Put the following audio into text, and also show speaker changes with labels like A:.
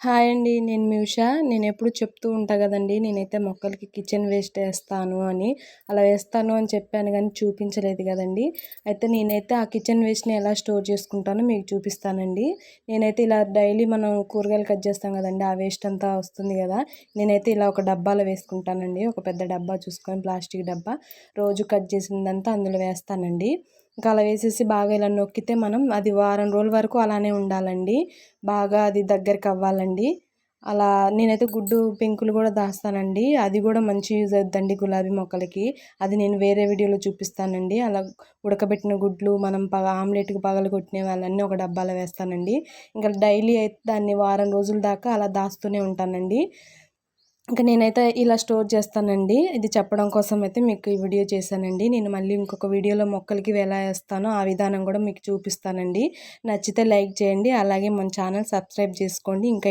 A: Hi అండి. నేను మీ ఉష. నేనెప్పుడు చెప్తూ ఉంటా గదండీ! నేనైతే మొక్కలకి కిచెన్ వేస్ట్ ఏస్తాను అని. అలా వేస్తాను అని చెప్పాను గానీ చూపించలేదు గదండీ! అయితే నేనైతే ఆ కిచెన్ వేస్ట్‌ని ఎలా స్టోర్ చేసుకుంటానో మీకు చూపిస్తానండి. నేనైతే ఇలా డైలీ మనం కూరగాయలు కట్ చేస్తాం గదండీ! ఆ వేస్ట్ అంతా వస్తుంది గదా! నేనైతే ఇలా ఒక డబ్బాలో వేసుకుంటానండి. ఒక పెద్ద డబ్బా చూసుకొని ప్లాస్టిక్ డబ్బా. రోజు కట్ చేసిందంతా అందులో వేస్తానండి. ఇంకా అలా వేసేసి బాగా ఇలా నొక్కితే మనం అది వారం రోజుల వరకు అలానే ఉండాలండి. బాగా అది దగ్గరకవ్వాలండి. అలా నేనైతే గుడ్డు పెంకులు గూడా దాస్తానండి. అది గూడా మంచి యూజ్ అవుద్దండి గులాబీ మొక్కలకి. అది నేను వేరే వీడియోలో చూపిస్తానండి. అలా ఉడకబెట్టిన గుడ్లు మనం ఆమ్లెట్‌కి పగలగొట్టినవి అవన్నీ ఒక డబ్బాలో వేస్తానండి. ఇంకా డైలీ అయితే దాన్ని వారం రోజుల దాకా అలా దాస్తూనే ఉంటానండి. ఇంక నేనైతే ఇలా స్టోర్ చేస్తానండి. ఇది చెప్పడం కోసం అయితే మీకు ఈ వీడియో చేశానండి. నేను మళ్ళీ ఇంకొక వీడియోలో మొక్కలకి ఇవి ఎలా ఏస్తానో ఆ విధానం గూడా మీకు చూపిస్తానండి. నచ్చితే లైక్ చేయండి. అలాగే మన ఛానల్ సబ్స్క్రైబ్ చేసుకోండి. ఇంకా